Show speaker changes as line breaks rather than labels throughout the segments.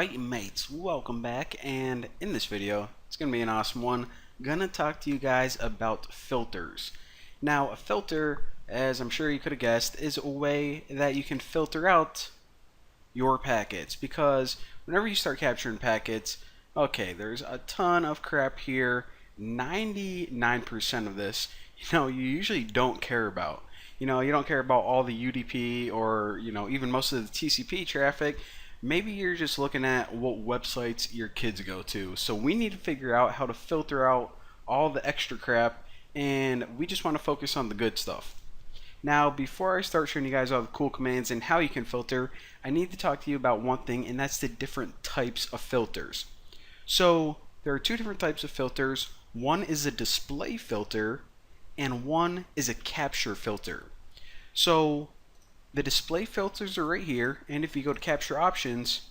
Alright mates, welcome back, and in this video, it's going to be an awesome one. Gonna talk to you guys about filters. Now, a filter, as I'm sure you could have guessed, is a way that you can filter out your packets, because whenever you start capturing packets, okay, there's a ton of crap here. 99% of this, you usually don't care about. You don't care about all the UDP or, even most of the TCP traffic. Maybe you're just looking at what websites your kids go to. So we need to figure out how to filter out all the extra crap, and we just want to focus on the good stuff. Now, before I start showing you guys all the cool commands and how you can filter, I need to talk to you about one thing, and that's the different types of filters. So there are two different types of filters. One is a display filter, and one is a capture filter. So the display filters are right here, and if you go to capture options,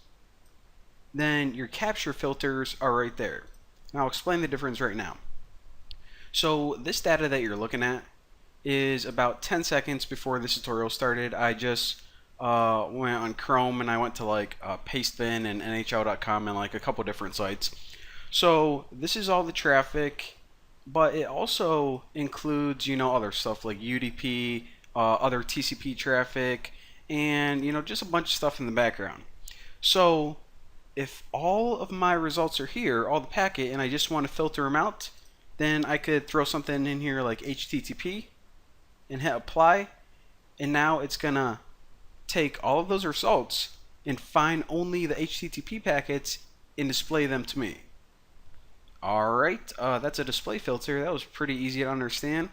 then your capture filters are right there. Now I'll explain the difference right now. So this data that you're looking at is about 10 seconds before this tutorial started. I just went on Chrome and I went to Pastebin and NHL.com and a couple different sites. So this is all the traffic, but it also includes other stuff like UDP, other TCP traffic, and just a bunch of stuff in the background. So if all of my results are here, all the packet, and I just want to filter them out, then I could throw something in here like HTTP and hit apply, and now it's gonna take all of those results and find only the HTTP packets and display them to me. Alright, that's a display filter. That was pretty easy to understand.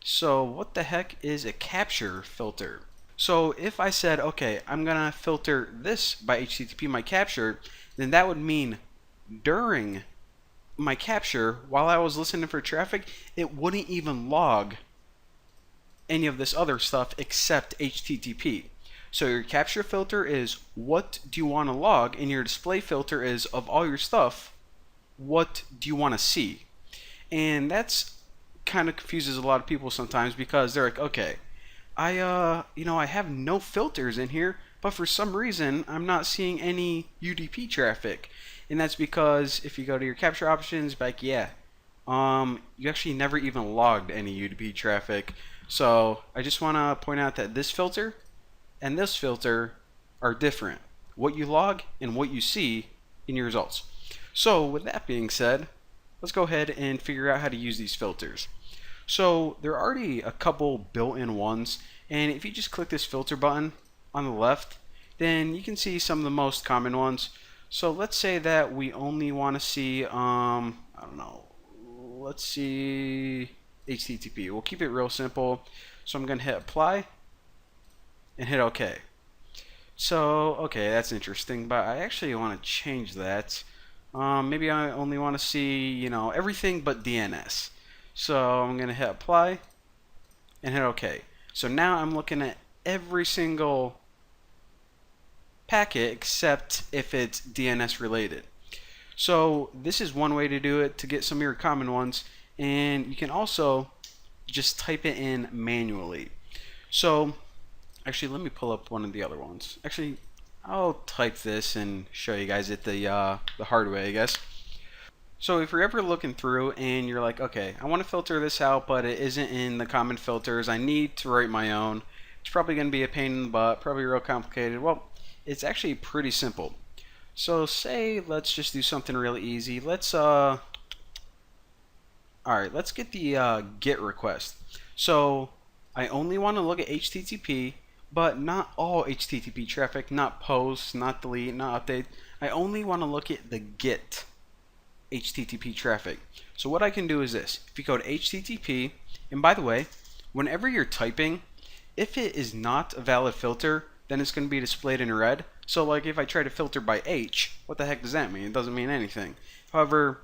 So what the heck is a capture filter? So if I said, okay, I'm gonna filter this by HTTP, my capture, then that would mean during my capture, while I was listening for traffic, it wouldn't even log any of this other stuff except HTTP. So your capture filter is what do you want to log, and your display filter is of all your stuff, what do you want to see? And that's kind of confuses a lot of people sometimes, because they're like, okay, I have no filters in here, but for some reason I'm not seeing any UDP traffic. And that's because if you go to your capture options, you actually never even logged any UDP traffic. So I just want to point out that this filter and this filter are different. What you log and what you see in your results. So with that being said, let's go ahead and figure out how to use these filters. So there are already a couple built-in ones, and if you just click this filter button on the left, then you can see some of the most common ones. So let's say that we only want to see, I don't know, let's see HTTP. We'll keep it real simple. So I'm going to hit apply and hit OK. So, okay, that's interesting, but I actually want to change that. Maybe I only want to see, everything but DNS. So I'm going to hit apply and hit OK. So now I'm looking at every single packet except if it's DNS related. So this is one way to do it, to get some of your common ones, and you can also just type it in manually. So actually, let me pull up one of the other ones. Actually, I'll type this and show you guys it the hard way, I guess. So if you're ever looking through and you're like, okay, I want to filter this out, but it isn't in the common filters, I need to write my own. It's probably going to be a pain in the butt, probably real complicated. Well, it's actually pretty simple. So say, let's just do something really easy. Let's alright, let's get the GET request. So I only want to look at HTTP, but not all HTTP traffic, not posts, not delete, not update. I only want to look at the GET HTTP traffic. So what I can do is this. If you go to HTTP, and by the way, whenever you're typing, if it is not a valid filter, then it's going to be displayed in red. So if I try to filter by H, what the heck does that mean? It doesn't mean anything. However,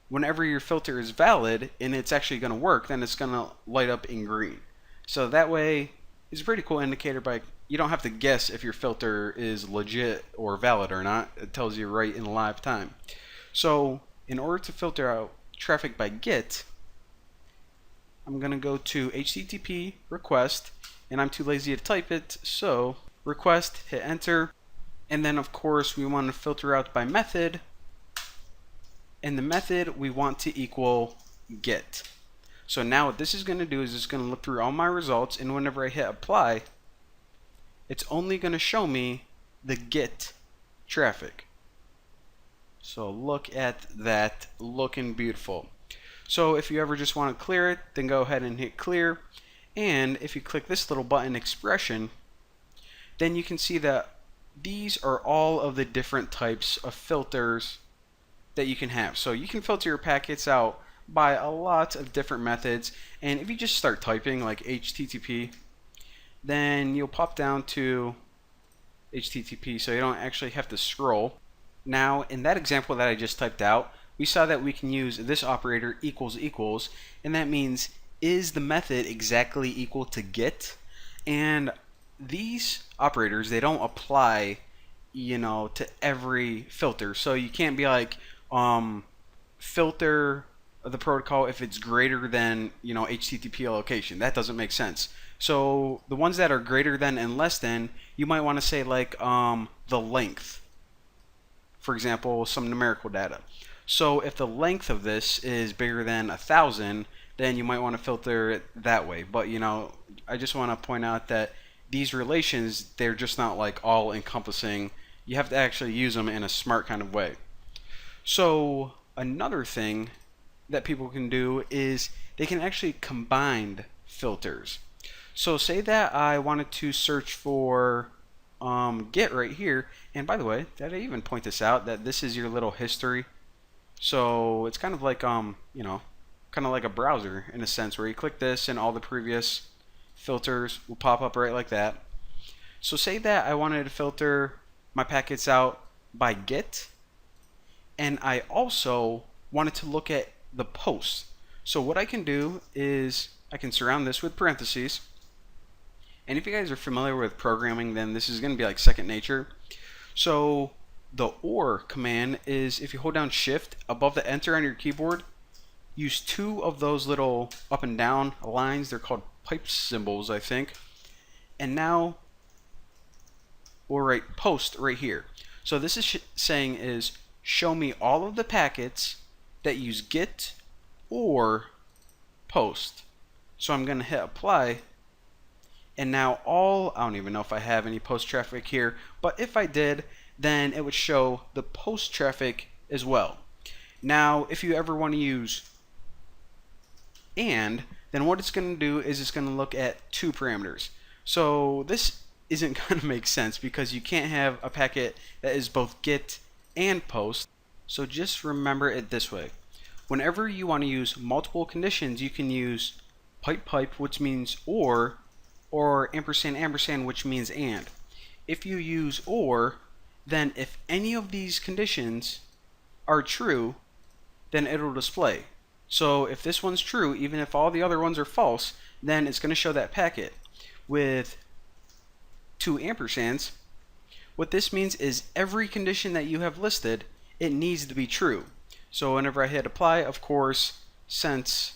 whenever your filter is valid and it's actually going to work, then it's going to light up in green. So that way, it's a pretty cool indicator, but you don't have to guess if your filter is legit or valid or not. It tells you right in live time. So in order to filter out traffic by GET, I'm going to go to HTTP request, and I'm too lazy to type it, so request, hit enter, And then of course we want to filter out by method, and the method we want to equal get. So now what this is going to do is it's going to look through all my results, and whenever I hit apply, it's only going to show me the get traffic. So look at that, looking beautiful. So if you ever just want to clear it, then go ahead and hit clear. And if you click this little button, expression, then you can see that these are all of the different types of filters that you can have. So you can filter your packets out by a lot of different methods. And if you just start typing like HTTP, then you'll pop down to HTTP, so you don't actually have to scroll. Now, in that example that I just typed out, we saw that we can use this operator equals equals, and that means is the method exactly equal to get? And these operators, they don't apply, to every filter. So you can't be like filter the protocol if it's greater than HTTP location. That doesn't make sense. So the ones that are greater than and less than, you might want to say like the length. For example, some numerical data. So if the length of this is bigger than 1,000, then you might want to filter it that way. But I just want to point out that these relations, they're just not like all encompassing. You have to actually use them in a smart kind of way. So another thing that people can do is they can actually combine filters. So say that I wanted to search for get right here, and by the way, did I even point this out, that this is your little history? So it's kind of like kind of like a browser in a sense, where you click this and all the previous filters will pop up right like that. So say that I wanted to filter my packets out by get, and I also wanted to look at the post. So what I can do is I can surround this with parentheses. And if you guys are familiar with programming, then this is going to be like second nature. So the OR command is, if you hold down shift above the enter on your keyboard, use two of those little up and down lines. They're called pipe symbols, I think. And now we'll write post right here. So this is saying is show me all of the packets that use get or post. So I'm going to hit apply. And now I don't even know if I have any post traffic here, but if I did, then it would show the post traffic as well. Now, if you ever want to use and, then what it's going to do is it's going to look at two parameters. So this isn't going to make sense because you can't have a packet that is both get and post. So just remember it this way. Whenever you want to use multiple conditions, you can use pipe, which means or ampersand, which means and. If you use or, then if any of these conditions are true, then it'll display. So if this one's true, even if all the other ones are false, then it's going to show that packet. With two ampersands, what this means is every condition that you have listed, it needs to be true. So whenever I hit apply, of course, since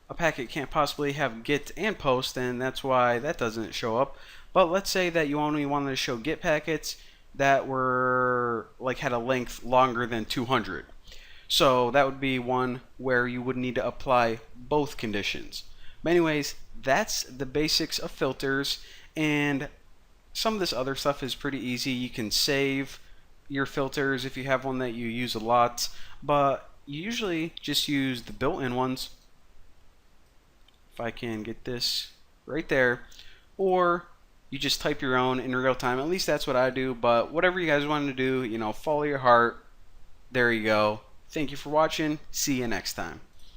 a packet can't possibly have get and post, and that's why that doesn't show up. But let's say that you only wanted to show get packets that were had a length longer than 200. So that would be one where you would need to apply both conditions. But anyways, that's the basics of filters, and some of this other stuff is pretty easy. You can save your filters if you have one that you use a lot, but you usually just use the built-in ones. If I can get this right there, or you just type your own in real time. At least that's what I do, but whatever you guys want to do, follow your heart. There you go. Thank you for watching. See you next time.